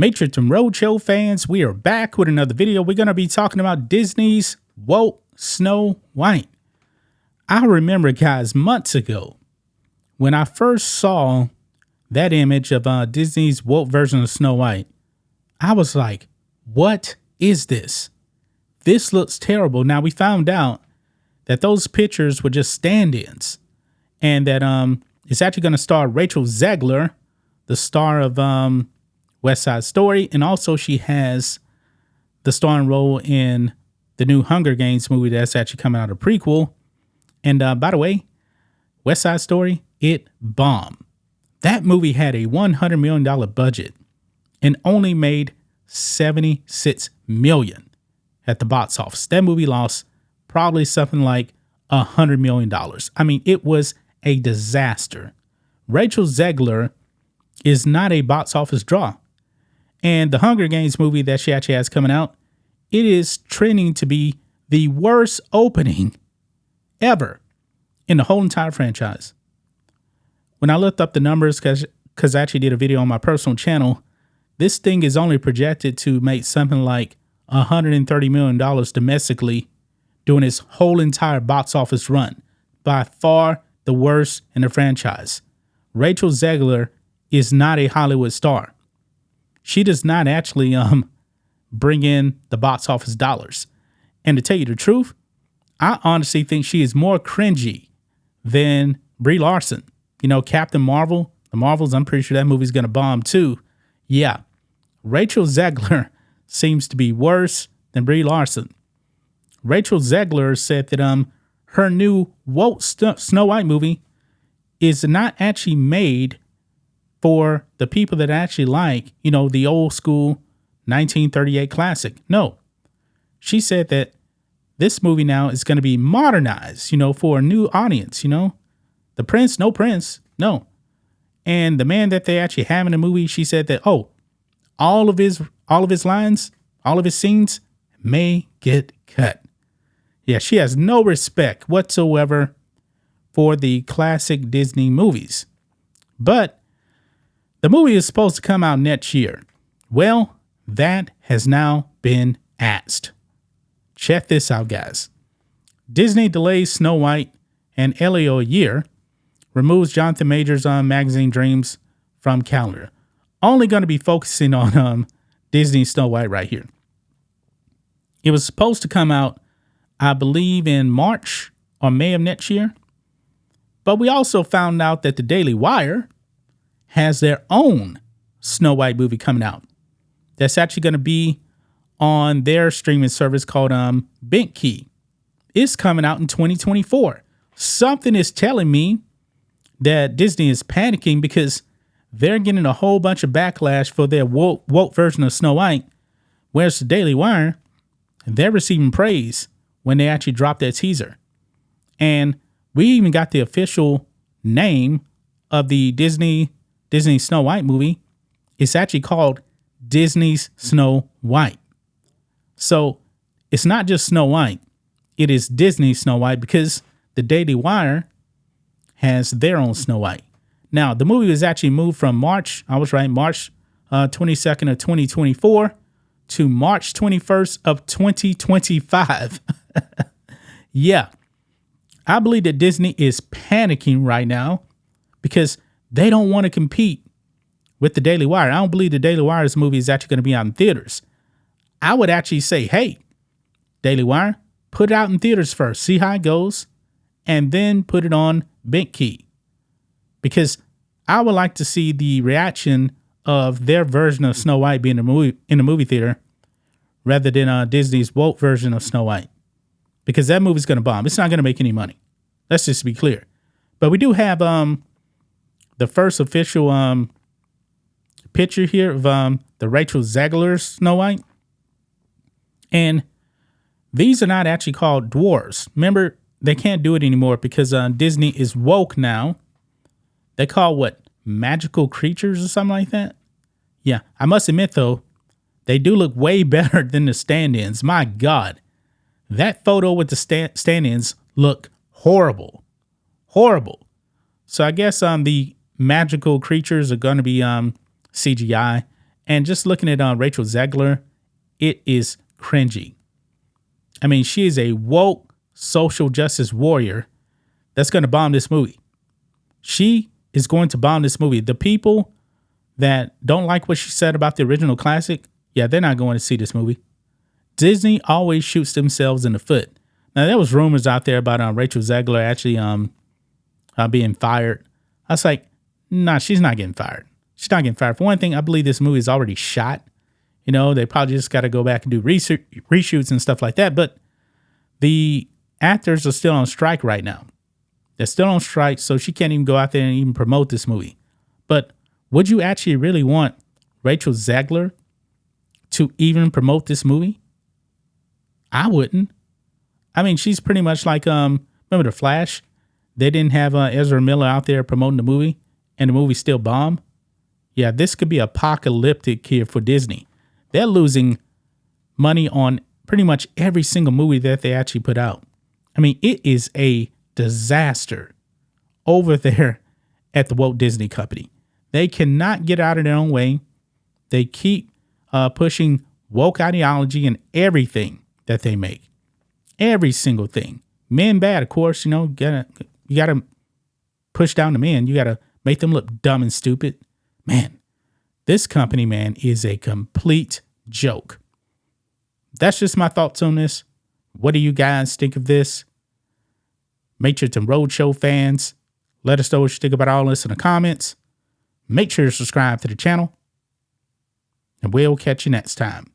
Matrixx and Rhodes fans, we are back with another video. We're going to be talking about Disney's woke Snow White. I remember, guys, months ago, when I first saw that image of Disney's woke version of Snow White, I was like, what is this? This looks terrible. Now, we found out that those pictures were just stand-ins, and that it's actually going to star Rachel Zegler, the star of West Side Story, and also she has the starring role in the new Hunger Games movie that's actually coming out, a prequel. And by the way, West Side Story, it bombed. That movie had a $100 million budget and only made $76 million at the box office. That movie lost probably something like $100 million. I mean, it was a disaster. Rachel Zegler is not a box office draw. And the Hunger Games movie that she actually has coming out, it is trending to be the worst opening ever in the whole entire franchise. When I looked up the numbers, because I actually did a video on my personal channel, this thing is only projected to make something like $130 million domestically during its whole entire box office run. By far the worst in the franchise. Rachel Zegler is not a Hollywood star. She does not actually bring in the box office dollars. And to tell you the truth, I honestly think she is more cringy than Brie Larson. You know, Captain Marvel, the Marvels, I'm pretty sure that movie's going to bomb too. Yeah, Rachel Zegler seems to be worse than Brie Larson. Rachel Zegler said that her new woke Snow White movie is not actually made for the people that actually like, you know, the old school 1938 classic. No, she said that this movie now is going to be modernized, you know, for a new audience, you know, the prince, no prince, no. And the man that they actually have in the movie, she said that, oh, all of his lines, all of his scenes may get cut. Yeah, she has no respect whatsoever for the classic Disney movies. But the movie is supposed to come out next year. Well, that has now been axed. Check this out, guys. Disney delays Snow White and Elio a year, removes Jonathan Majors' magazine Dreams from calendar. Only going to be focusing on Disney Snow White right here. It was supposed to come out, I believe, in March or May of next year. But we also found out that the Daily Wire has their own Snow White movie coming out. That's actually going to be on their streaming service called Key. It's coming out in 2024. Something is telling me that Disney is panicking because they're getting a whole bunch of backlash for their woke version of Snow White, whereas the Daily Wire, they're receiving praise when they actually dropped that teaser. And we even got the official name of the Disney Snow White movie. It's actually called Disney's Snow White. So it's not just Snow White. It is Disney Snow White because the Daily Wire has their own Snow White. Now, the movie was actually moved from March 22nd of 2024 to March 21st of 2025. Yeah. I believe that Disney is panicking right now because they don't want to compete with the Daily Wire. I don't believe the Daily Wire's movie is actually going to be out in theaters. I would actually say, hey, Daily Wire, put it out in theaters first, see how it goes, and then put it on Key. Because I would like to see the reaction of their version of Snow White being in the movie theater rather than Disney's woke version of Snow White. Because that movie's going to bomb. It's not going to make any money. Let's just be clear. But we do have the first official picture here of the Rachel Zegler Snow White. And these are not actually called dwarves. Remember, they can't do it anymore because Disney is woke now. They call what? Magical creatures or something like that? Yeah, I must admit, though, they do look way better than the stand-ins. My God. That photo with the stand-ins look horrible. Horrible. So I guess the magical creatures are going to be CGI. And just looking at Rachel Zegler, it is cringy. I mean, she is a woke social justice warrior that's going to bomb this movie. She is going to bomb this movie. The people that don't like what she said about the original classic, yeah, they're not going to see this movie. Disney always shoots themselves in the foot. Now, there was rumors out there about Rachel Zegler actually being fired. I was like, nah, she's not getting fired. She's not getting fired. For one thing, I believe this movie is already shot. You know, they probably just got to go back and do reshoots and stuff like that. But the actors are still on strike right now. They're still on strike, so she can't even go out there and even promote this movie. But would you actually really want Rachel Zegler to even promote this movie? I wouldn't. I mean, she's pretty much like, remember The Flash? They didn't have Ezra Miller out there promoting the movie, and the movie still bombed. Yeah, this could be apocalyptic here for Disney. They're losing money on pretty much every single movie that they actually put out. I mean, it is a disaster over there at the Walt Disney Company. They cannot get out of their own way. They keep pushing woke ideology in everything that they make. Every single thing. Men bad, of course, you know, you gotta push down the men. You gotta make them look dumb and stupid. Man, this company, man, is a complete joke. That's just my thoughts on this. What do you guys think of this? Matrixx and Roadshow fans, let us know what you think about all this in the comments. Make sure to subscribe to the channel, and we'll catch you next time.